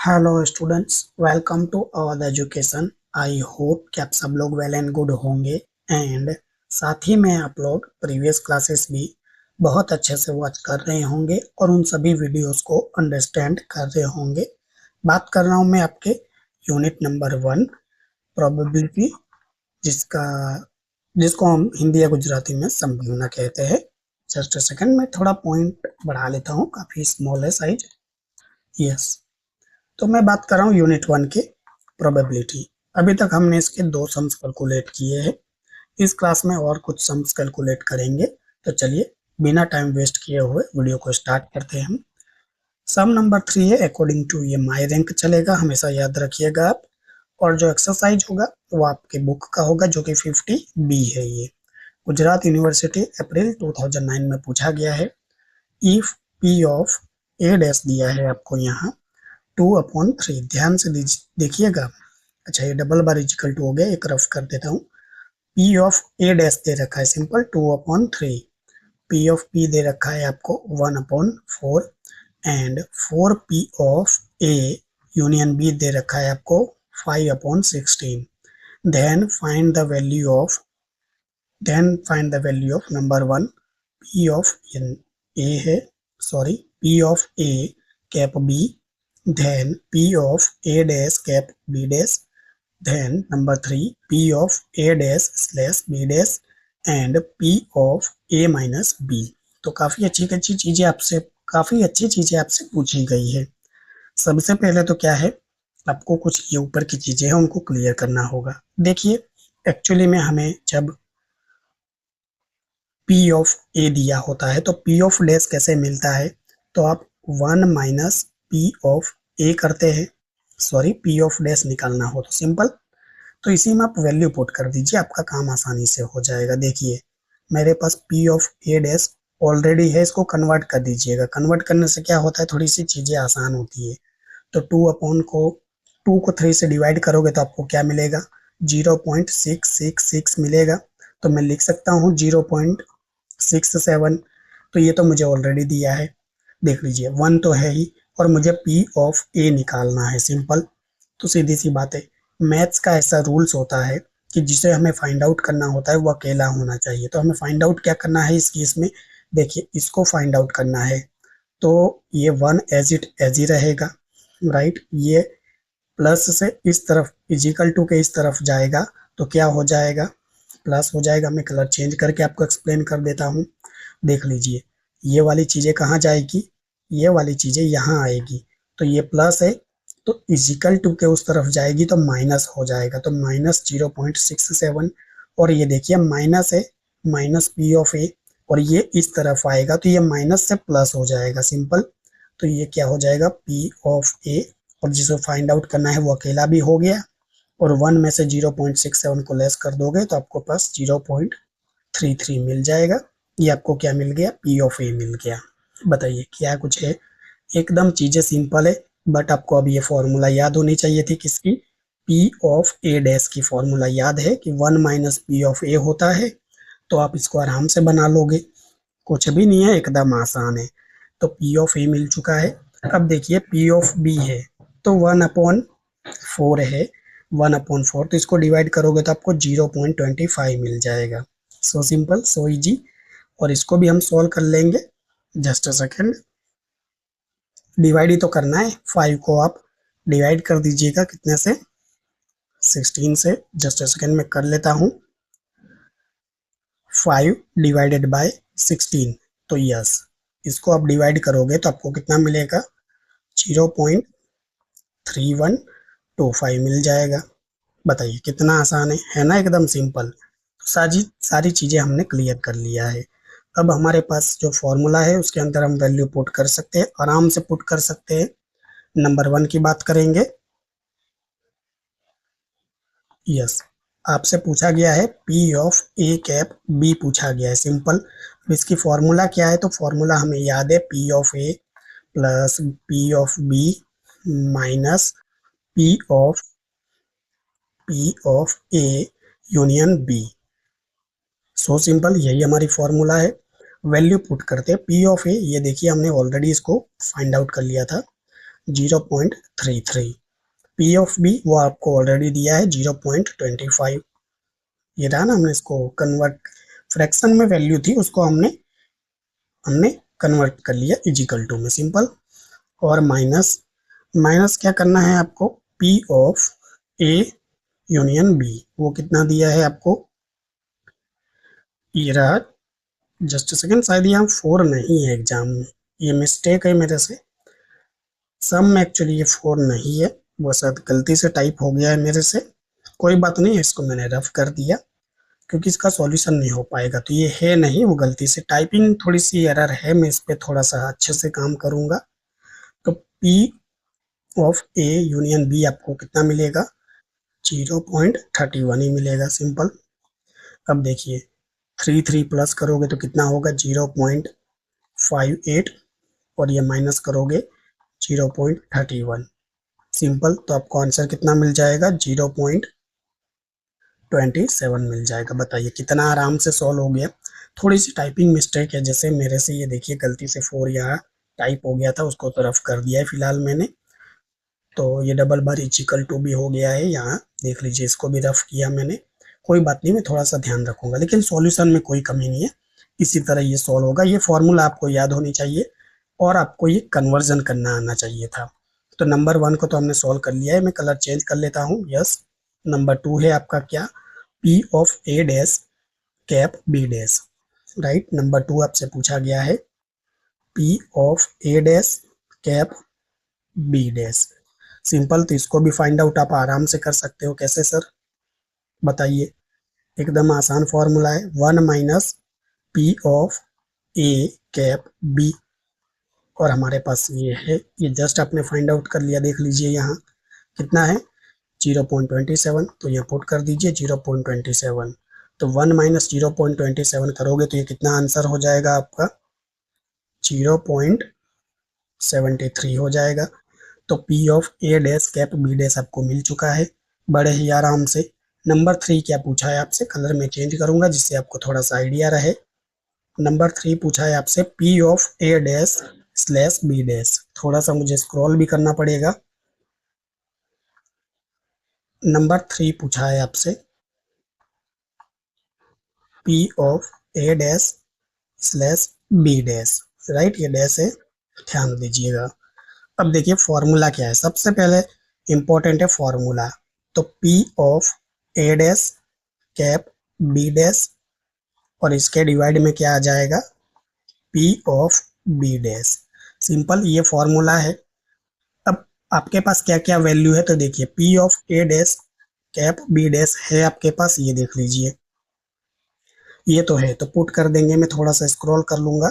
Hello students, welcome to our education. I hope कि आप सब लोग वेल एंड गुड होंगे एंड साथ ही में आप लोग प्रीवियस क्लासेस भी बहुत अच्छे से वॉच कर रहे होंगे और उन सभी वीडियोस को अंडरस्टैंड कर रहे होंगे। बात कर रहा हूँ मैं आपके यूनिट नंबर 1 प्रोबेबिलिटी, जिसका जिसको हम हिंदी या गुजराती में संभावना कहते हैं। जस्ट अ सेकंड, मैं थोड़ा पॉइंट बढ़ा लेता हूँ, काफी स्मॉल है साइज। यस, तो मैं बात कर रहा हूँ यूनिट 1 के प्रोबेबिलिटी। अभी तक हमने इसके 2 सम्स कैलकुलेट किए हैं। इस क्लास में और कुछ सम्स कैलकुलेट करेंगे। तो चलिए बिना टाइम वेस्ट किए हुए वीडियो को स्टार्ट करते हैं हम। सम नंबर 3 है, अकॉर्डिंग टू ये माई रैंक चलेगा, हमेशा याद रखिएगा आप। और जो एक्सरसाइज होगा वो आपके बुक का होगा, जो कि 50B है। ये गुजरात यूनिवर्सिटी अप्रैल 2009 में पूछा गया है। If P of A dash दिया है आपको यहाँ 2/3। ध्यान से देखिएगा। अच्छा, ये डबल बार इजिकल टू हो गया, एक रफ कर देता हूँ। पी ऑफ ए डैश दे रखा है सिंपल 2/3। पी ऑफ पी दे रखा है आपको 1/4 and 4 P of A union B दे रखा है आपको 5/16। Then find the value of number 1 P of A है, sorry, P of A cap B, then P of A dash cap B dash, then number 3 P of A dash slash B dash and P of A minus B। तो काफी अच्छी चीजें आपसे पूछी गई है। सबसे पहले तो क्या है, आपको कुछ ये ऊपर की चीजें हैं उनको क्लियर करना होगा। देखिए, एक्चुअली में हमें जब P ऑफ A दिया होता है तो P ऑफ डैश कैसे मिलता है, तो आप 1 माइनस P ऑफ A करते हैं। सॉरी, P ऑफ डैश निकालना हो तो सिंपल, तो इसी में आप वैल्यू पुट कर दीजिए, आपका काम आसानी से हो जाएगा। देखिए, मेरे पास P of A dash already है, इसको कन्वर्ट कर दीजिएगा। कन्वर्ट करने से क्या होता है, थोड़ी सी चीजें आसान होती है। तो 2 को 3 से डिवाइड करोगे तो आपको क्या मिलेगा, 0.666 मिलेगा। तो मैं लिख सकता हूँ 0.67। तो ये तो मुझे ऑलरेडी दिया है, देख लीजिए 1 तो है ही, और मुझे P ऑफ A निकालना है सिंपल। तो सीधी सी बात है, मैथ्स का ऐसा रूल्स होता है कि जिसे हमें फाइंड आउट करना होता है वो अकेला होना चाहिए। तो हमें फाइंड आउट क्या करना है इस केस में, देखिए इसको फाइंड आउट करना है। तो ये 1 एज ही रहेगा, राइट। ये प्लस से इस तरफ इजिकल टू के इस तरफ जाएगा तो क्या हो जाएगा, प्लस हो जाएगा। मैं कलर चेंज करके आपको एक्सप्लेन कर देता हूँ। देख लीजिए, ये वाली चीजें कहाँ जाएगी, ये वाली चीजें यहाँ आएगी। तो ये प्लस है तो इजिकल टू के उस तरफ जाएगी तो माइनस हो जाएगा, तो -0.67। और ये देखिए माइनस है, माइनस पी ऑफ ए, और ये इस तरफ आएगा तो ये माइनस से प्लस हो जाएगा सिंपल। तो ये क्या हो जाएगा, पी ऑफ ए, और जिसे फाइंड आउट करना है वो अकेला भी हो गया। और 1 में से 0.67 को लेस कर दोगे तो आपको पास 0.33 मिल जाएगा। ये आपको क्या मिल गया, पी ऑफ ए मिल गया। बताइए क्या कुछ है, एकदम चीजें सिंपल है। बट आपको अब ये फॉर्मूला याद होनी चाहिए थी, किसकी, पी ऑफ ए डैश की। फॉर्मूला याद है कि 1 माइनस पी ऑफ ए होता है, तो आप इसको आराम से बना लोगे, कुछ भी नहीं है, एकदम आसान है। तो पी ऑफ ए मिल चुका है। अब देखिए पी ऑफ बी है तो 1/4 है, 1/4, तो इसको डिवाइड करोगे तो आपको 0.25 मिल जाएगा। So simple, so easy. और इसको भी हम सॉल्व कर लेंगे, जस्ट अ सेकेंड। डिवाइड ही तो करना है, 5 को आप डिवाइड कर दीजिएगा कितने से, 16 से। जस्ट अ सेकेंड में कर लेता हूँ, 5 डिवाइडेड बाय 16। तो यस, इसको आप डिवाइड करोगे तो आपको कितना मिलेगा, 0.3125 मिल जाएगा। बताइए कितना आसान है ना, एकदम सिंपल। सारी सारी चीजें हमने क्लियर कर लिया है। अब हमारे पास जो फॉर्मूला है उसके अंदर हम वैल्यू पुट कर सकते हैं, आराम से पुट कर सकते हैं। नंबर 1 की बात करेंगे। यस, आपसे पूछा गया है P of A cap B पूछा गया है सिंपल। इसकी फॉर्मूला क्या है, तो फॉर्मूला हमें याद है, P of A plus P of B minus P of A union B. So simple, यही हमारी फॉर्मूला है। वैल्यू पुट करते हैं पी ऑफ ए, ये देखिए हमने ऑलरेडी इसको फाइंड आउट कर लिया था। 0.33। पी ऑफ बी वो आपको ऑलरेडी दिया है 0.25। ये रहा ना, हमने इसको कन्वर्ट, फ्रैक्शन में वैल्यू थी उसको हमने हमने कन्वर्ट कर लिया इजिकल टू में, सिंपल। और माइनस, माइनस क्या करना है आपको, P of A union B, वो कितना दिया है आपको, ये रहा, जस्ट सेकंड, शायद यहाँ 4 नहीं है एग्जाम में, ये मिस्टेक है मेरे से, सम में एक्चुअली ये 4 नहीं है, वो शायद गलती से टाइप हो गया है मेरे से, कोई बात नहीं, इसको मैंने रफ कर दिया क्योंकि इसका सॉल्यूशन नहीं हो पाएगा, तो ये है नहीं, वो गलती से टाइपिंग थोड़ी सी एरर है, मैं इस पे थोड़ा सा अच्छे से काम करूंगा। तो P of A union B आपको कितना मिलेगा, 0.31 ही मिलेगा, सिंपल। अब देखिए 3 प्लस करोगे तो कितना होगा, 0.58, और ये माइनस करोगे 0.31, सिंपल। तो आपको आंसर कितना मिल जाएगा, 0.27 मिल जाएगा। बताइए कितना आराम से सॉल्व हो गया। थोड़ी सी टाइपिंग मिस्टेक है, जैसे मेरे से ये देखिए गलती से 4 यहाँ टाइप हो गया था, उसको तो रफ कर दिया है फिलहाल मैंने, तो ये डबल बार इक्वल टू भी हो गया है, यहाँ देख लीजिए, इसको भी रफ किया मैंने, कोई बात नहीं, मैं थोड़ा सा ध्यान रखूंगा, लेकिन सॉल्यूशन में कोई कमी नहीं है, इसी तरह ये सॉल्व होगा। ये फॉर्मूला आपको याद होनी चाहिए और आपको ये कन्वर्जन करना आना चाहिए था। तो नंबर 1 को तो हमने सॉल्व कर लिया है, मैं कलर चेंज कर लेता हूँ, यस। नंबर 2 है आपका क्या, P of A dash cap B dash, right. Number 2 आपसे पूछा गया है P of A dash cap B dash, simple. तो इसको भी फाइंड आउट आप आराम से कर सकते हो, कैसे सर, बताइए। एकदम आसान फॉर्मूला है, 1 minus P of A cap B, और हमारे पास ये है, ये जस्ट आपने फाइंड आउट कर लिया, देख लीजिए यहाँ कितना है, 0.27, तो ये पुट कर दीजिए 0.27, तो 1 माइनस 0.27 करोगे तो ये कितना आंसर हो जाएगा आपका, 0.73 हो जाएगा। तो P of A dash cap B dash आपको मिल चुका है बड़े ही आराम से। नंबर 3 क्या पूछा है आपसे, कलर में चेंज करूंगा जिससे आपको थोड़ा सा आइडिया रहे। नंबर 3 पूछा है आपसे P of A dash slash B dash, थोड़ा सा मुझे स्क्रॉल भी करना पड़ेगा। नंबर 3 पूछा है आपसे P of A dash slash B dash, right, ये डैश है, ध्यान दीजिएगा। अब देखिए फॉर्मूला क्या है, सबसे पहले इंपॉर्टेंट है फॉर्मूला, तो P of A dash cap B dash, और इसके डिवाइड में क्या आ जाएगा, P of B dash, simple, ये फॉर्मूला है। अब आपके पास क्या क्या वैल्यू है, तो देखिए P of A dash cap B dash है आपके पास, ये देख लीजिए, ये तो है, तो पुट कर देंगे, मैं थोड़ा सा स्क्रॉल कर लूंगा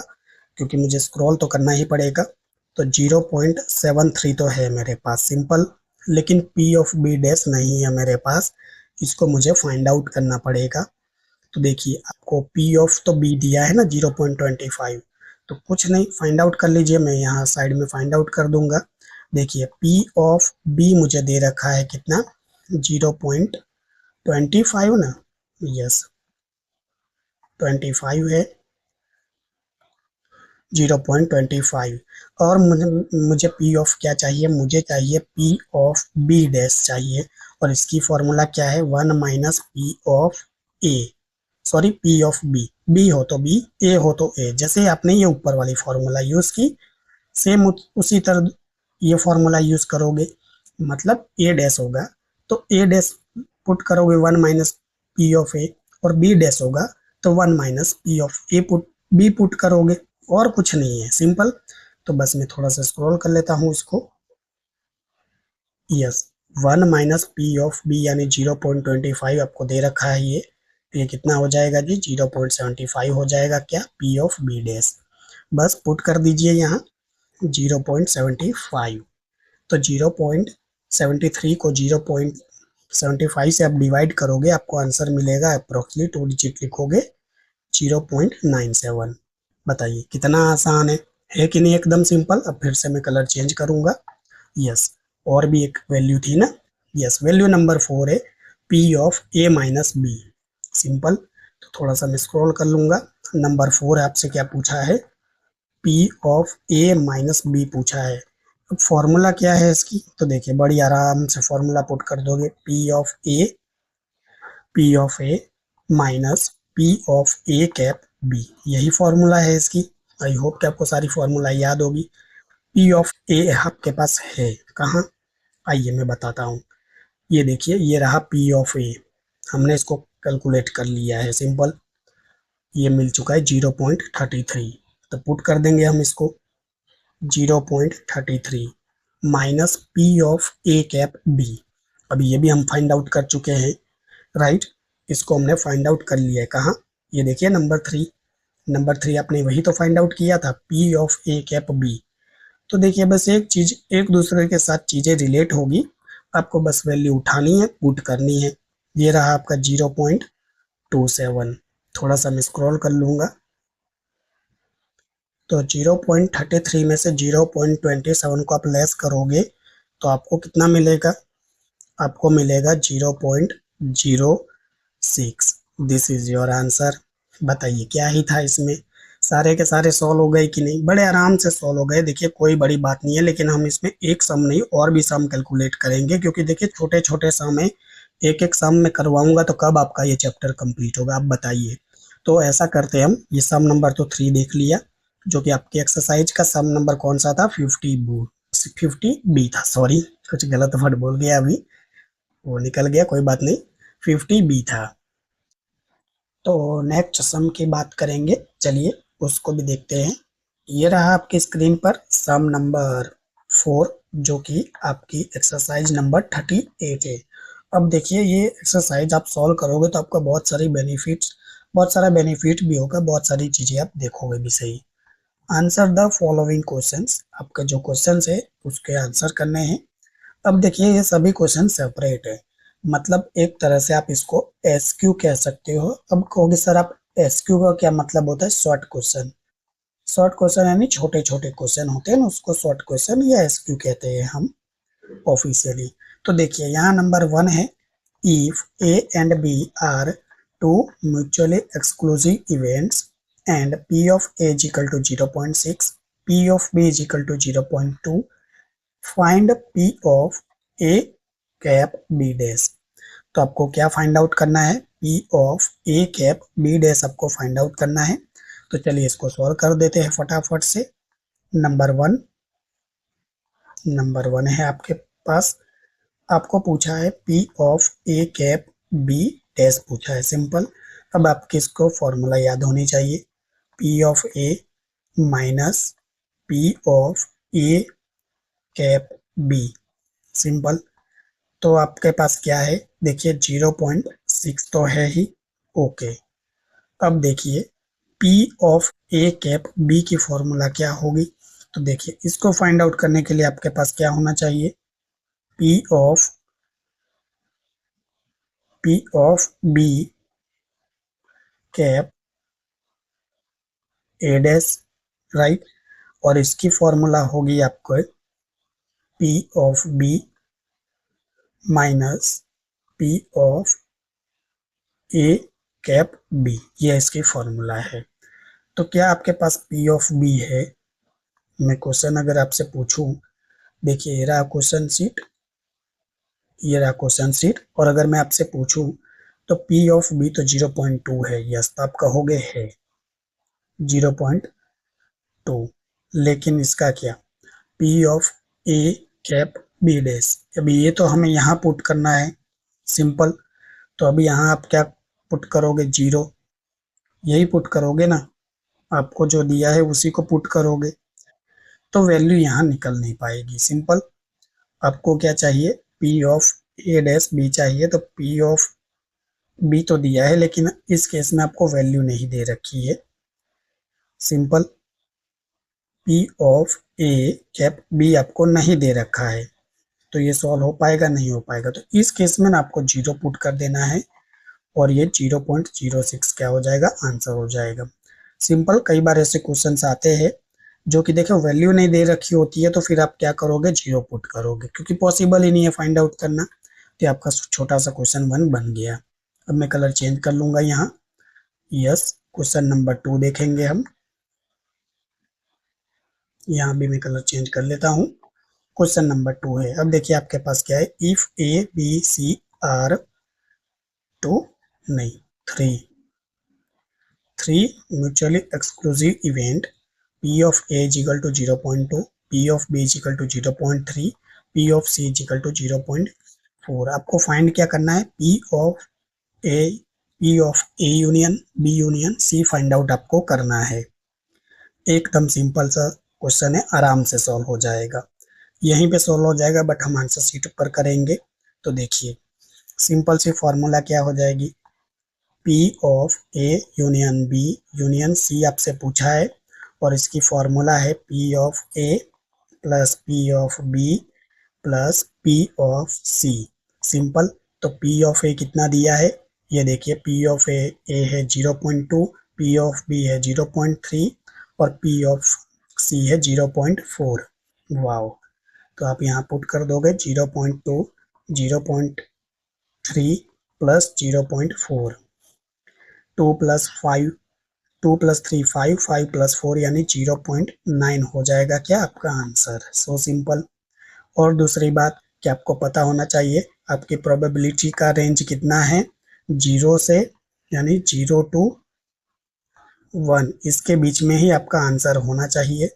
क्योंकि मुझे स्क्रॉल तो करना ही पड़ेगा। तो 0.73 तो है मेरे पास, सिंपल, लेकिन P ऑफ बी डैश नहीं है मेरे पास, इसको मुझे फाइंड आउट करना पड़ेगा। तो देखिए आपको P ऑफ तो B दिया है ना 0.25, तो कुछ नहीं, फाइंड आउट कर लीजिए, मैं यहाँ साइड में फाइंड आउट कर दूंगा। देखिए P ऑफ B मुझे दे रखा है कितना, 0.25 ना, यस 25 है, 0.25, और मुझे P ऑफ क्या चाहिए, मुझे चाहिए P ऑफ B डैश चाहिए, और इसकी फॉर्मूला क्या है, 1 minus P of A, sorry P of B, B हो तो B, A हो तो A, जैसे आपने ये ऊपर वाली फॉर्मूला यूज की, सेम उसी तरह ये फॉर्मूला यूज करोगे, मतलब A डैश होगा तो A डैश पुट करोगे 1 माइनस P ऑफ A, और B डैश होगा तो 1 minus P of A put B put करोगे, और कुछ नहीं है, सिंपल। तो बस मैं थोड़ा सा स्क्रॉल कर लेता हूँ इसको, yes, 1 minus P of B यानी 0.25 आपको दे रखा है ये, तो ये कितना हो जाएगा जी, 0.75 हो जाएगा क्या, P ऑफ B डैश, बस पुट कर दीजिए यहाँ 0.75, तो 0.73 को 0.75 से आप डिवाइड करोगे, आपको आंसर मिलेगा अप्रोक्सीमेटली, 2 डिजिट लिखोगे 0.97। बताइए कितना आसान है कि नहीं, एकदम सिंपल। अब फिर से मैं कलर चेंज करूंगा, यस, और भी एक वैल्यू थी ना, यस, वैल्यू नंबर 4 है P of A minus B, simple. तो थोड़ा सा मैं स्क्रॉल कर लूंगा, नंबर 4 आपसे क्या पूछा है, P of A minus B पूछा है, अब फॉर्मूला क्या है इसकी, तो देखिए बड़ी आराम से फॉर्मूला पुट कर दोगे, P of A minus P of A cap B, यही फॉर्मूला है इसकी। आई होप कि आपको सारी फॉर्मूला याद होगी। पी ऑफ ए आपके पास है कहाँ, आइए मैं बताता हूँ। ये देखिए ये रहा पी ऑफ ए, हमने इसको कैलकुलेट कर लिया है सिंपल, ये मिल चुका है 0.33। तो पुट कर देंगे हम इसको 0.33 minus P of A cap B. अभी ये भी हम फाइंड आउट कर चुके हैं, राइट। इसको हमने फाइंड आउट कर लिया है कहाँ, ये देखिए नंबर 3 आपने वही तो फाइंड आउट किया था, P of A cap B. तो देखिए बस एक चीज एक दूसरे के साथ चीजें रिलेट होगी, आपको बस वैल्यू उठानी है, पुट करनी है। ये रहा आपका 0.27। थोड़ा सा मैं स्क्रॉल कर लूंगा, तो 0.33 में से 0.27 को आप लेस करोगे तो आपको कितना मिलेगा, आपको मिलेगा 0.06। This is your answer. बताइए क्या ही था इसमें, सारे के सारे सॉल्व हो गए कि नहीं, बड़े आराम से सॉल्व हो गए। देखिए कोई बड़ी बात नहीं है, लेकिन हम इसमें एक सम नहीं और भी सम कैलकुलेट करेंगे, क्योंकि देखिए छोटे छोटे सम है, एक एक सम में करवाऊंगा तो कब आपका ये चैप्टर कंप्लीट होगा, आप बताइए। तो ऐसा करते हैं हम, ये सम नंबर तो 3 देख लिया, जो कि आपकी एक्सरसाइज का सम नंबर कौन सा था, 50 बी था, सॉरी कुछ गलत वर्ड बोल गया अभी, वो निकल गया, कोई बात नहीं, 50 बी था। तो नेक्स्ट सम की बात करेंगे, चलिए उसको भी देखते हैं। ये रहा आपकी स्क्रीन पर सम नंबर 4, जो कि आपकी एक्सरसाइज नंबर 38 है। अब देखिए ये एक्सरसाइज आप सॉल्व करोगे तो आपका बहुत सारा बेनिफिट भी होगा, बहुत सारी चीजें आप देखोगे भी सही। आंसर द फॉलोइंग क्वेश्चंस, आपका जो क्वेश्चंस है उसके आंसर करने हैं। अब देखिए ये सभी क्वेश्चन सेपरेट है, मतलब एक तरह से आप इसको एसक्यू कह सकते हो। अब कहोगे सर आप एसक्यू का क्या मतलब होता है, शॉर्ट क्वेश्चन। शॉर्ट क्वेश्चन यानी छोटे छोटे क्वेश्चन होते हैं ना, उसको शॉर्ट क्वेश्चन या एसक्यू कहते हैं हम ऑफिशियली। तो देखिए यहाँ नंबर 1 है, if A and B are two mutually exclusive events and P of A is equal to 0.6, P of B is equal to 0.2, find P of A cap B dash. तो आपको क्या find out करना है, P of A cap B dash आपको find out करना है। तो चलिए इसको सॉल्व कर देते हैं फटाफट से। नंबर 1 है आपके पास, आपको पूछा है P of A cap B dash पूछा है, सिंपल। अब आपके इसको फॉर्मूला याद होनी चाहिए, P of A minus P of A cap B, simple. तो आपके पास क्या है, देखिए 0.6 तो है ही, ओके। अब देखिए P of A cap B की फॉर्मूला क्या होगी, तो देखिए इसको फाइंड आउट करने के लिए आपके पास क्या होना चाहिए, P of B cap A dash, right. और इसकी फॉर्मूला होगी आपको P of B minus P of A cap B, ये इसकी फॉर्मूला है। तो क्या आपके पास पी ऑफ बी है, मैं क्वेश्चन अगर आपसे पूछूं, देखिए ये रहा क्वेश्चन सीट, ये रहा क्वेश्चन सीट, और अगर मैं आपसे पूछूं तो पी ऑफ बी तो 0.2 है, यस, तो आप कहोगे है 0.2, लेकिन इसका क्या, P of A cap B dash, अभी ये तो हमें यहाँ पुट करना है, सिंपल। तो अभी यहाँ आप क्या पुट करोगे, 0, यही पुट करोगे ना, आपको जो दिया है उसी को पुट करोगे, तो वैल्यू यहाँ निकल नहीं पाएगी, सिंपल। आपको क्या चाहिए, P of A dash B चाहिए, तो पी ऑफ बी तो दिया है, लेकिन इस केस में आपको वैल्यू नहीं दे रखी है, simple. P of A cap B आपको नहीं दे रखा है, तो ये सॉल्व हो पाएगा, नहीं हो पाएगा। तो इस केस में ना आपको 0 पुट कर देना है, और ये 0.06 क्या हो जाएगा, आंसर हो जाएगा, सिंपल। कई बार ऐसे क्वेश्चन आते हैं जो कि देखो वैल्यू नहीं दे रखी होती है, तो फिर आप क्या करोगे, 0 पुट करोगे, क्योंकि पॉसिबल ही नहीं है फाइंड आउट करना। तो आपका छोटा सा क्वेश्चन 1 बन गया। अब मैं कलर चेंज कर लूंगा यहाँ, यस, क्वेश्चन नंबर 2 देखेंगे हम, यहाँ भी मैं कलर चेंज कर लेता हूँ। क्वेश्चन नंबर 2 है। अब देखिए आपके पास क्या है, if A B C are two, नहीं, three mutually exclusive event, P of A is equal to 0.2, P of B is equal to 0.3, P of C is equal to 0.4। आपको फाइंड क्या करना है, A P of A union B union C find out आपको करना है। एकदम simple सा question है, आराम से सॉल्व हो जाएगा, यहीं पे सॉल्व हो जाएगा, बट हम आंसर शीट पर करेंगे। तो देखिए सिंपल सी फॉर्मूला क्या हो जाएगी, P of A union B union C आपसे पूछा है, और इसकी फॉर्मूला है P of A plus P of B plus P of C। Simple. तो P ऑफ A कितना दिया है, ये देखिए P ऑफ A है 0.2, P ऑफ B है 0.3 और P ऑफ C है 0.4। वाओ, तो आप यहाँ पुट कर दोगे 0.2 0.3 प्लस 0.4, 2 प्लस 5 2 प्लस 3 5, 5 प्लस 4 यानी 0.9 हो जाएगा क्या आपका आंसर। So simple. और दूसरी बात कि आपको पता होना चाहिए आपकी प्रोबेबिलिटी का रेंज कितना है, 0 से यानी 0 टू 1, इसके बीच में ही आपका आंसर होना चाहिए।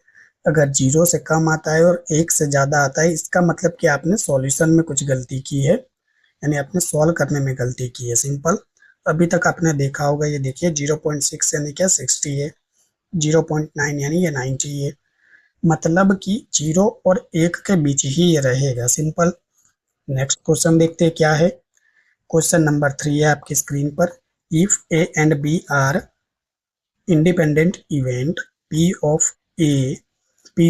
अगर 0 से कम आता है और 1 से ज़्यादा आता है, इसका मतलब कि आपने सॉल्यूशन में कुछ गलती की है, यानी आपने सॉल्व करने में गलती की है। सिंपल। अभी तक आपने देखा होगा, ये देखिए 0.6 यानी क्या 60 है, 0.9 यानी ये 90 है, मतलब कि 0 और 1 के बीच ही ये रहेगा। सिंपल। नेक्स्ट क्वेश्चन देखते हैं क्या है। क्वेश्चन नंबर 3 है आपकी स्क्रीन पर। If A and B are independent event, P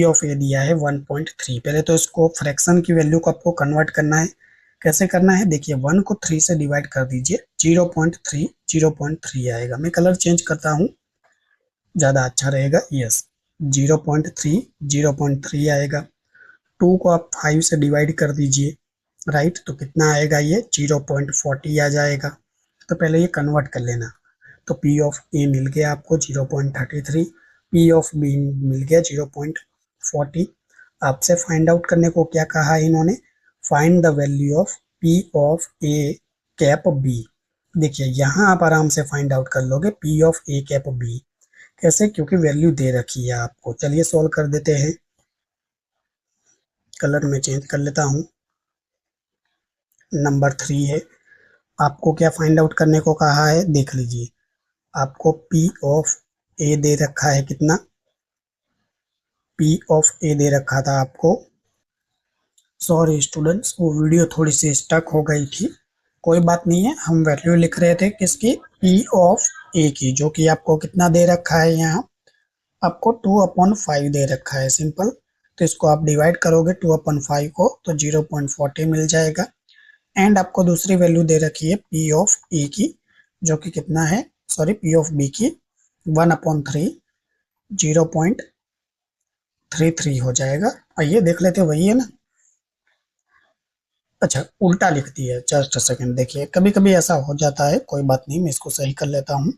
of A दिया है 1.3। पहले तो इसको फ्रैक्शन की वैल्यू को आपको कन्वर्ट करना है। कैसे करना है, देखिए 1 को 3 से डिवाइड कर दीजिए, 0.3 आएगा। मैं कलर चेंज करता हूँ, ज़्यादा अच्छा रहेगा। यस, 0.3 आएगा। 2 को आप 5 से डिवाइड कर दीजिए, राइट, तो कितना आएगा, ये 0.40 आ जाएगा। तो पहले ये कन्वर्ट कर लेना। तो P ऑफ A मिल गया आपको 0.33, P ऑफ B मिल गया 0.40। आपसे फाइंड आउट करने को क्या कहा है इन्होंने, find the value of P of A cap B। देखिए यहाँ आप आराम से फाइंड आउट कर लोगे P of A cap B। कैसे, क्योंकि वैल्यू दे रखी है आपको। चलिए सॉल्व कर देते हैं, कलर में चेंज कर लेता हूँ। नंबर 3 है, आपको क्या फाइंड आउट करने को कहा है, देख लीजिए। आपको P ऑफ A दे रखा है कितना, P ऑफ A दे रखा था आपको, सॉरी स्टूडेंट्स, वो वीडियो थोड़ी सी स्टक हो गई थी, कोई बात नहीं है। हम वैल्यू लिख रहे थे किसकी, P ऑफ A की, जो कि आपको कितना दे रखा है, यहाँ आपको 2/5 दे रखा है। सिंपल। तो इसको आप डिवाइड करोगे 2/5 को, तो 0.40 मिल जाएगा। एंड आपको दूसरी वैल्यू दे रखी है P ऑफ A की, जो कि कितना है, सॉरी P ऑफ B की 1/3, 0.33 हो जाएगा। आइए देख लेते, वही है ना। अच्छा, उल्टा लिख दिया, जस्ट सेकंड, देखिए कभी कभी ऐसा हो जाता है, कोई बात नहीं, मैं इसको सही कर लेता हूँ।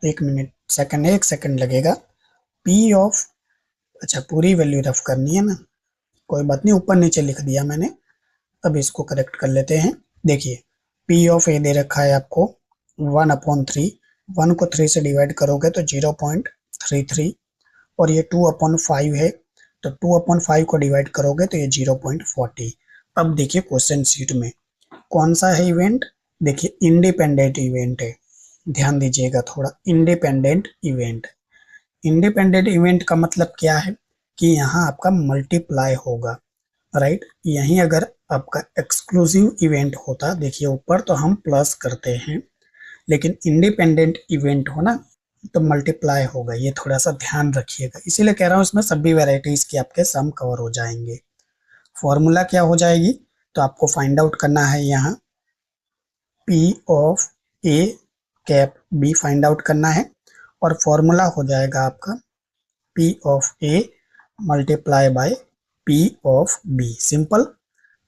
1 सेकंड लगेगा। P ऑफ, अच्छा पूरी वैल्यू रफ करनी है ना, कोई बात नहीं, ऊपर नीचे लिख दिया मैंने। अब इसको करेक्ट कर लेते हैं। देखिए P ऑफ A दे रखा है आपको 1/3, 1 को 3 से डिवाइड करोगे तो 0.33, और ये 2/5 है, तो 2/5 को डिवाइड करोगे तो ये 0.40। अब देखिए क्वेश्चन शीट में कौन सा है इवेंट, देखिए इंडिपेंडेंट इवेंट है, ध्यान दीजिएगा थोड़ा। इंडिपेंडेंट इवेंट, इंडिपेंडेंट इवेंट का मतलब क्या है कि यहाँ आपका मल्टीप्लाई होगा, राइट। यहीं अगर आपका एक्सक्लूसिव इवेंट होता, देखिए ऊपर तो हम प्लस करते हैं, लेकिन इंडिपेंडेंट इवेंट हो ना तो मल्टीप्लाई होगा, ये थोड़ा सा ध्यान रखिएगा। इसीलिए कह रहा हूँ इसमें सभी वेराइटीज के आपके सम कवर हो जाएंगे। फॉर्मूला क्या हो जाएगी, तो आपको फाइंड आउट करना है यहाँ P of A cap B find out करना है, और फॉर्मूला हो जाएगा आपका P of A multiply by P of B। Simple.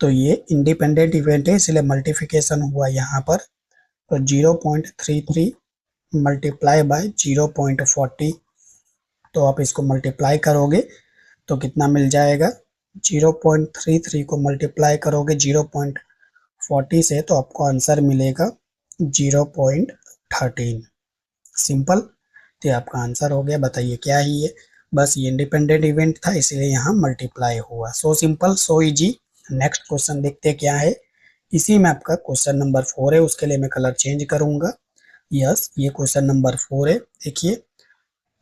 तो ये इंडिपेंडेंट इवेंट है, इसलिए मल्टीप्लिकेशन हुआ यहाँ पर, तो 0.33 मल्टीप्लाई बाय 0.40, तो आप इसको मल्टीप्लाई करोगे तो कितना मिल जाएगा, 0.33 को मल्टीप्लाई करोगे 0.40 से तो आपको आंसर मिलेगा 0.13। सिंपल, तो आपका आंसर हो गया। बताइए क्या है ये, बस ये इंडिपेंडेंट इवेंट था इसलिए यहाँ मल्टीप्लाई हुआ। So simple, so easy. Next question देखते क्या है। इसी में आपका क्वेश्चन नंबर 4 है, उसके लिए मैं कलर चेंज करूंगा। यस, ये क्वेश्चन नंबर 4 है। देखिए,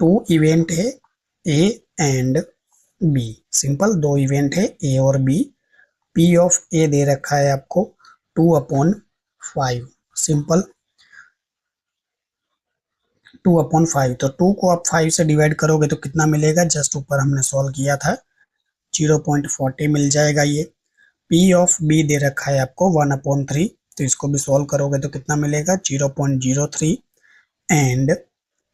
टू इवेंट है ए एंड बी। सिंपल, दो इवेंट है ए और बी। पी ऑफ ए दे रखा है आपको 2/5। सिंपल, 2/5, तो 2 को आप 5 से डिवाइड करोगे तो कितना मिलेगा, जस्ट ऊपर हमने सॉल्व किया था, 0.40 मिल जाएगा ये। पी ऑफ बी दे रखा है आपको 1/3, तो इसको भी सॉल्व करोगे तो कितना मिलेगा, 0.03। And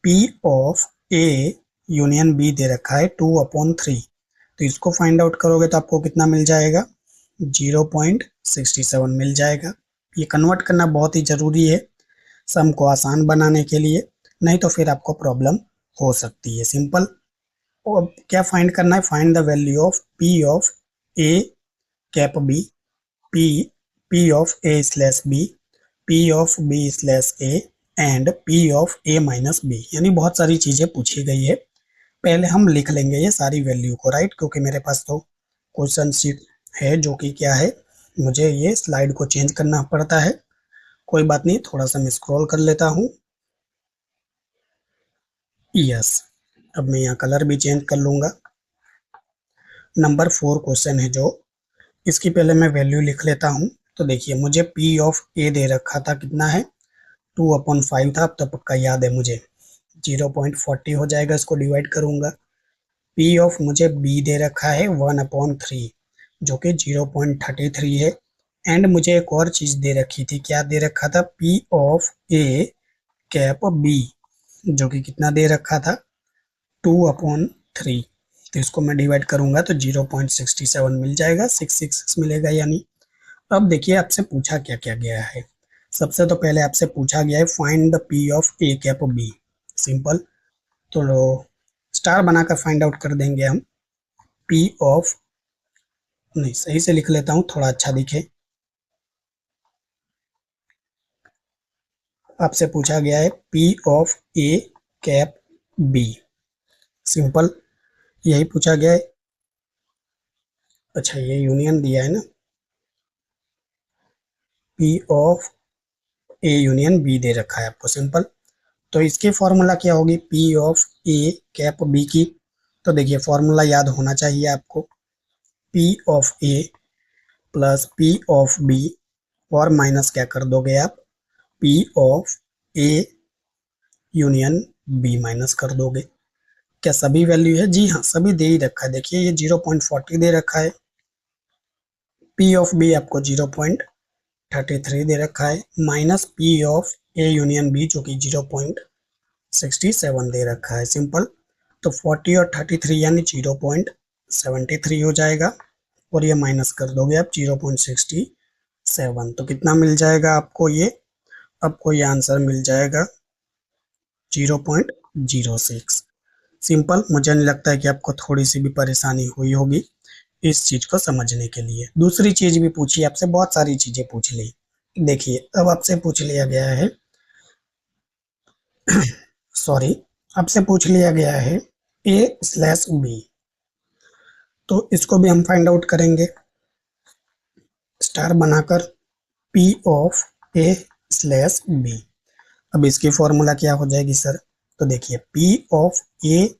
P of A union B दे रखा है 2/3, तो इसको फाइंड आउट करोगे तो आपको कितना मिल जाएगा, 0.67 मिल जाएगा। ये कन्वर्ट करना बहुत ही जरूरी है सम को आसान बनाने के लिए, नहीं तो फिर आपको प्रॉब्लम हो सकती है। सिंपल, और क्या फाइंड करना है, find the value of P of A cap B, P P of A slash B, P of B slash A and P of A minus B. यानी बहुत सारी चीजें पूछी गई है। पहले हम लिख लेंगे ये सारी वैल्यू को, राइट, क्योंकि मेरे पास तो क्वेश्चन शीट है जो कि क्या है, मुझे ये स्लाइड को चेंज करना पड़ता है। कोई बात नहीं, थोड़ा सा मैं स्क्रॉल कर लेता हूँ। यस, अब मैं यहाँ कलर भी चेंज कर लूंगा। नंबर 4 क्वेश्चन है जो, इसकी पहले मैं वैल्यू लिख लेता हूँ। तो देखिए, मुझे पी ऑफ ए दे रखा था, कितना है, 2/5 था, अब तो पक्का याद है मुझे, 0.40 हो जाएगा, इसको डिवाइड करूंगा। पी ऑफ मुझे बी दे रखा है 1/3, जो कि 0.33 है। एंड मुझे एक और चीज दे रखी थी, क्या दे रखा था, P of A cap B, जो कि कितना दे रखा था, 2/3। तो इसको मैं डिवाइड करूंगा तो 0.67 मिल जाएगा, 666 मिलेगा यानी। अब देखिए, आपसे पूछा क्या क्या गया है। सबसे तो पहले आपसे पूछा गया है find the P of A cap B. Simple, तो स्टार बनाकर फाइंड आउट कर देंगे हम। पी ऑफ, नहीं सही से लिख लेता हूँ थोड़ा अच्छा दिखे। आपसे पूछा गया है P of A cap B. Simple, यही पूछा गया है। अच्छा, ये यूनियन दिया है ना, P of A union B दे रखा है आपको। सिंपल, तो इसकी फॉर्मूला क्या होगी, P of A cap B की। तो देखिए, फॉर्मूला याद होना चाहिए आपको, P of A plus P of B, और माइनस क्या कर दोगे आप, P of A union B minus कर दोगे। क्या सभी वैल्यू है, जी हाँ, सभी दे ही रखा है। देखिए, ये 0.40 दे रखा है, पी ऑफ बी आपको 0.33 दे रखा है, minus P of A union B जो कि 0.67 दे रखा है। सिंपल, तो 40 और 33 यानी 0.73 हो जाएगा, और ये माइनस कर दोगे आप 0.67, तो कितना मिल जाएगा आपको, ये आपको ये आंसर मिल जाएगा 0.06। सिंपल, मुझे नहीं लगता है कि आपको थोड़ी सी भी परेशानी हुई होगी इस चीज को समझने के लिए। दूसरी चीज भी पूछी आपसे, बहुत सारी चीजें पूछ ली। देखिए, अब आपसे पूछ लिया गया है, सॉरी, आपसे पूछ लिया गया है ए स्लैश बी, तो इसको भी हम फाइंड आउट करेंगे स्टार बनाकर, P of A slash B. अब इसकी फॉर्मूला क्या हो जाएगी सर, तो देखिए, P of A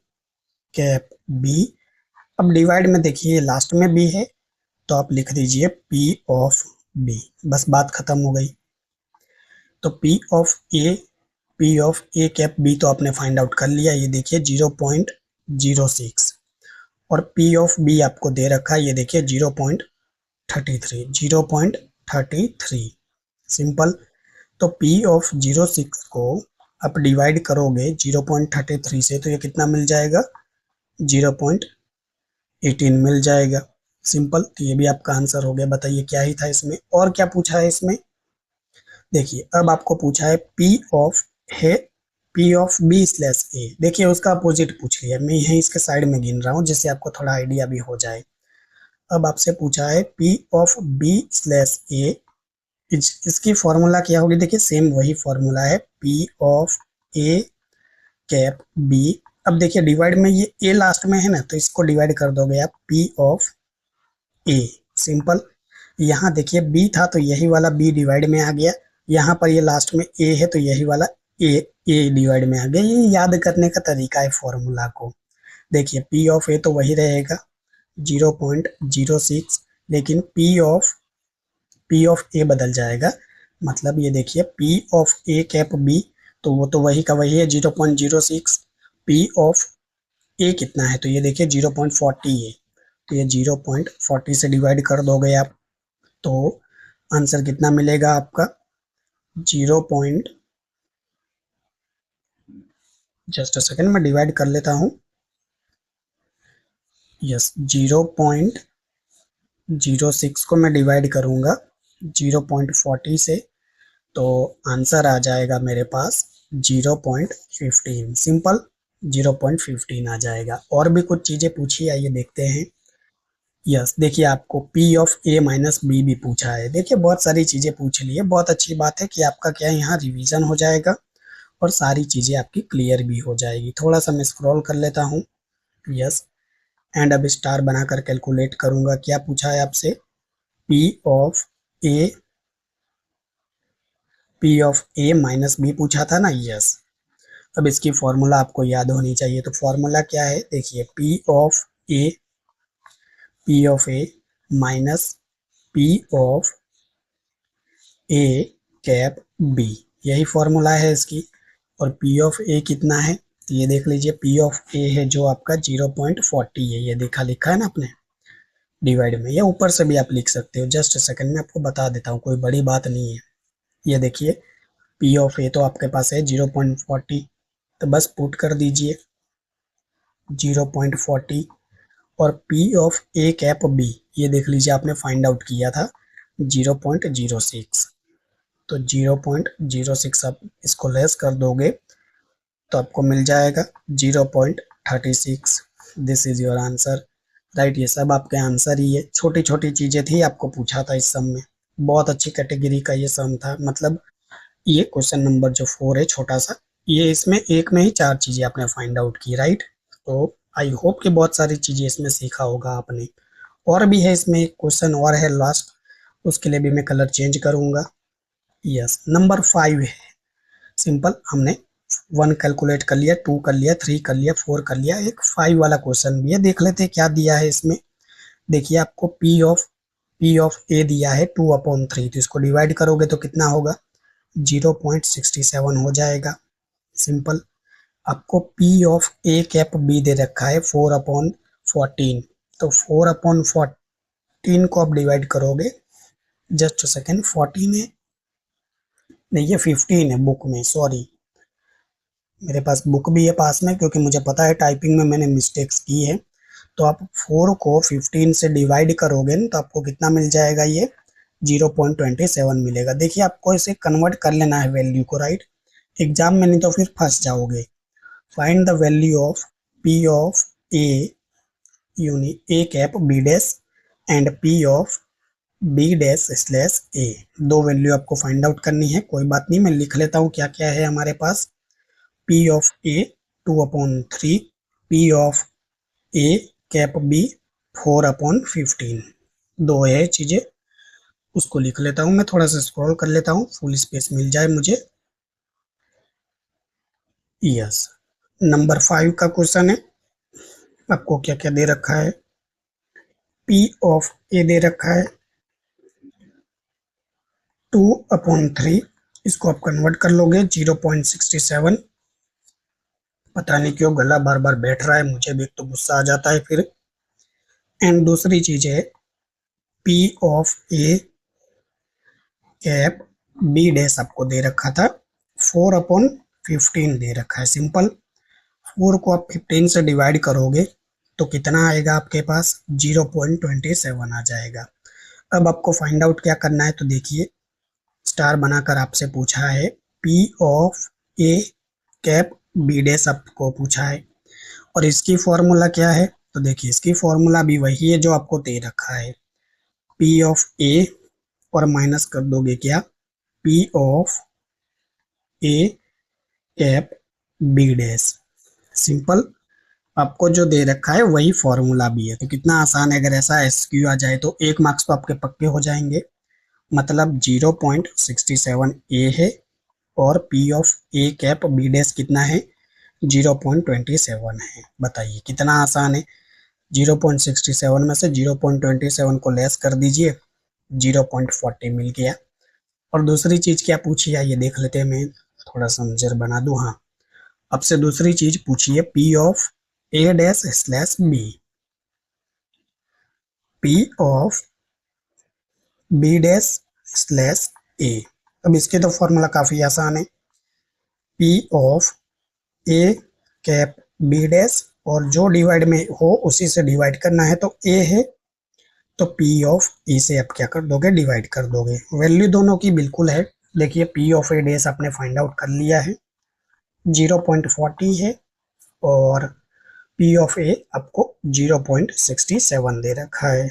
cap B, अब डिवाइड में देखिए लास्ट में बी है, तो आप लिख दीजिए पी ऑफ बी, बस बात खत्म हो गई। तो P of A cap B तो आपने फाइंड आउट कर लिया, ये देखिए 0.06, और पी ऑफ बी आपको दे रखा है, ये देखिए 0.33। सिंपल, तो पी ऑफ 06 को आप डिवाइड करोगे 0.33 से, तो ये कितना मिल जाएगा, 0.18 मिल जाएगा। सिंपल, तो ये भी आपका आंसर हो गया। बताइए क्या ही था इसमें, और क्या पूछा है इसमें। देखिए, अब आपको पूछा है पी ऑफ है P of B slash A, देखिए उसका अपोजिट पूछ लिया, मैं यहीं इसके साइड में गिन रहा हूँ जिससे आपको थोड़ा आइडिया भी हो जाए। अब आपसे पूछा है P of B slash A, इसकी फॉर्मूला क्या होगी, देखिए सेम वही फॉर्मूला है, P of A cap B. अब देखिए डिवाइड में ये ए लास्ट में है ना, तो इसको डिवाइड कर दोगे आप, पी ऑफ ए, सिंपल। यहाँ देखिए बी था तो यही वाला बी डिवाइड में आ गया, यहाँ पर ये लास्ट में ए है तो यही वाला ए ए डिवाइड में आ गया। ये याद करने का तरीका है फॉर्मूला को। देखिए पी ऑफ ए तो वही रहेगा 0.06, लेकिन पी ऑफ ए बदल जाएगा, मतलब ये देखिए P of A cap B, तो वो तो वही का वही है 0.06। पी ऑफ ए कितना है, तो ये देखिए 0.40 है, तो ये 0.40 से डिवाइड कर दोगे आप, तो आंसर कितना मिलेगा आपका, 0. जस्ट अ सेकेंड में डिवाइड कर लेता हूँ, यस 0.06 को मैं डिवाइड करूँगा 0.40 से, तो आंसर आ जाएगा मेरे पास 0.15, सिंपल 0.15 आ जाएगा। और भी कुछ चीज़ें पूछी, आइए देखते हैं। यस देखिए आपको P of A minus B भी पूछा है, देखिए बहुत सारी चीज़ें पूछ ली है, बहुत अच्छी बात है कि आपका क्या यहाँ रिवीजन हो जाएगा और सारी चीज़ें आपकी क्लियर भी हो जाएगी। थोड़ा सा मैं स्क्रॉल कर लेता हूँ, यस, एंड अब स्टार बनाकर कैलकुलेट करूँगा। क्या पूछा है आपसे, A P of A minus B पूछा था ना, यस। अब इसकी फॉर्मूला आपको याद होनी चाहिए, तो फॉर्मूला क्या है, देखिए P of A minus P of A cap B, यही फॉर्मूला है इसकी। और पी ऑफ ए कितना है, तो ये देख लीजिए पी ऑफ ए है जो आपका 0.40 है, ये देखा लिखा है ना आपने डिवाइड में, या ऊपर से भी आप लिख सकते हो, जस्ट सेकंड में आपको बता देता हूँ, कोई बड़ी बात नहीं है। ये देखिए पी ऑफ ए तो आपके पास है 0.40, तो बस पुट कर दीजिए 0.40, और P of A cap B ये देख लीजिए आपने फाइंड आउट किया था 0.06, तो 0.06 आप इसको लेस कर दोगे तो आपको मिल जाएगा 0.36। This is your answer, right. ये सब आपके आंसर ही है, छोटी छोटी चीजें थी, आपको पूछा था इस सम में, बहुत अच्छी कैटेगरी का ये सम था। मतलब ये क्वेश्चन नंबर जो 4 है छोटा सा, ये इसमें एक में ही 4 चीजें आपने फाइंड आउट की, राइट। तो आई होप कि बहुत सारी चीजें इसमें सीखा होगा आपने। और भी है इसमें एक क्वेश्चन और है लास्ट, उसके लिए भी मैं कलर चेंज करूंगा। यस नंबर 5 है, सिंपल, हमने 1 कैलकुलेट कर लिया, 2 कर लिया, 3 कर लिया, 4 कर लिया, एक 5 वाला क्वेश्चन भी है, देख लेते हैं क्या दिया है इसमें। देखिए आपको पी ऑफ ए दिया है 2/3, तो इसको डिवाइड करोगे तो कितना होगा, 0.67 हो जाएगा, सिंपल। आपको P of A cap B दे रखा है 4/14, तो 4/14 को आप डिवाइड करोगे, जस्ट सेकेंड 14 है, नहीं ये 15 है बुक में, सॉरी, मेरे पास बुक भी है पास में, क्योंकि मुझे पता है टाइपिंग में मैंने मिस्टेक्स की है। तो आप 4 को 15 से डिवाइड करोगे तो आपको कितना मिल जाएगा, ये 0.27 मिलेगा। देखिए आपको इसे कन्वर्ट कर लेना है वैल्यू को, राइट, एग्जाम में, नहीं तो फिर फंस जाओगे। Find the value of P of A union A cap B dash and P of B dash slash A, दो वैल्यू आपको फाइंड आउट करनी है। कोई बात नहीं, मैं लिख लेता हूँ क्या क्या है हमारे पास। P of A 2/3, P of A cap B 4/15, दो है चीजें, उसको लिख लेता हूँ मैं, थोड़ा सा स्क्रॉल कर लेता हूँ, फुल स्पेस मिल जाए मुझे। यस नंबर 5 का क्वेश्चन है, आपको क्या क्या दे रखा है, पी ऑफ ए दे रखा है 2/3, इसको आप कन्वर्ट कर लोगे 0.67, पता नहीं क्यों गला बार बार बैठ रहा है, मुझे भी तो गुस्सा आ जाता है फिर। एंड दूसरी चीज है P of A cap B dash आपको दे रखा था 4/15 दे रखा है, सिंपल। 4 को आप 15 से डिवाइड करोगे तो कितना आएगा आपके पास, 0.27 आ जाएगा। अब आपको फाइंड आउट क्या करना है, तो देखिए स्टार बनाकर आपसे पूछा है P of A cap B dash आपको पूछा है। और इसकी फॉर्मूला क्या है, तो देखिए इसकी फॉर्मूला भी वही है जो आपको दे रखा है, पी ऑफ ए और माइनस कर दोगे क्या, P of A cap B dash. Simple, आपको जो दे रखा है वही फॉर्मूला भी है। तो कितना आसान है, अगर ऐसा एसक्यू आ जाए तो 1 मार्क्स तो आपके पक्के हो जाएंगे। मतलब 0.67 ए है और P of A cap B dash कितना है, 0.27 है। बताइए कितना आसान है। 0.67 में से 0.27 को लेस कर दीजिए, 0.40 मिल गया। और दूसरी चीज क्या पूछी है ये देख लेते हैं, मैं थोड़ा सा नजर बना दूं। हाँ, अब से दूसरी चीज पूछिए, P of A dash slash B, P of B dash slash A. अब इसके तो फॉर्मूला काफी आसान है, P of A cap B dash और जो डिवाइड में हो उसी से डिवाइड करना है। तो ए है तो पी ऑफ ई से आप क्या कर दोगे, डिवाइड कर दोगे। वैल्यू दोनों की बिल्कुल है। देखिए पी ऑफ ए डैश आपने फाइंड आउट कर लिया है, 0.40 है। और पी ऑफ ए आपको 0.67 दे रखा है।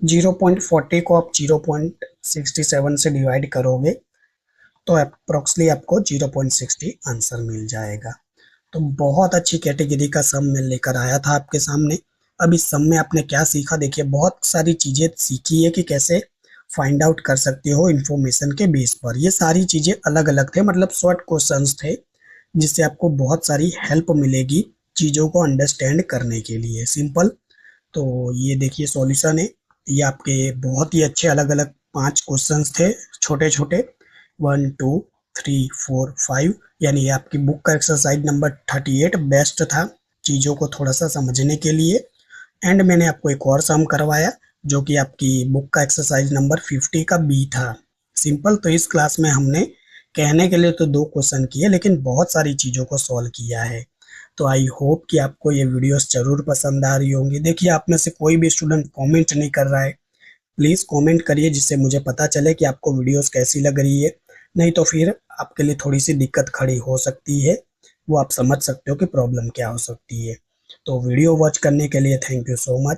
0.40 को आप 0.67 से डिवाइड करोगे तो अप्रोक्सली आपको 0.60 आंसर मिल जाएगा। तो बहुत अच्छी कैटेगरी का सम मैं लेकर आया था आपके सामने। अब इस सम में आपने क्या सीखा, देखिए बहुत सारी चीजें सीखी है कि कैसे फाइंड आउट कर सकते हो इंफॉर्मेशन के बेस पर। ये सारी चीजें अलग अलग थे, मतलब शॉर्ट क्वेश्चंस थे, जिससे आपको बहुत सारी हेल्प मिलेगी चीजों को अंडरस्टैंड करने के लिए। सिंपल, तो ये देखिए सॉल्यूशन है। ये आपके बहुत ही अच्छे अलग अलग 5 क्वेश्चंस थे, छोटे छोटे, 1 2 3 4 5, यानी ये आपकी बुक का एक्सरसाइज नंबर 38 बेस्ट था चीज़ों को थोड़ा सा समझने के लिए। एंड मैंने आपको एक और सम करवाया जो कि आपकी बुक का एक्सरसाइज नंबर 50 का बी था। सिंपल, तो इस क्लास में हमने कहने के लिए तो 2 क्वेश्चन किए लेकिन बहुत सारी चीज़ों को सॉल्व किया है। तो आई होप कि आपको ये वीडियोस जरूर पसंद आ रही होंगी। देखिए आप में से कोई भी स्टूडेंट कमेंट नहीं कर रहा है, प्लीज़ कमेंट करिए जिससे मुझे पता चले कि आपको वीडियोस कैसी लग रही है। नहीं तो फिर आपके लिए थोड़ी सी दिक्कत खड़ी हो सकती है, वो आप समझ सकते हो कि प्रॉब्लम क्या हो सकती है। तो वीडियो वॉच करने के लिए थैंक यू सो मच।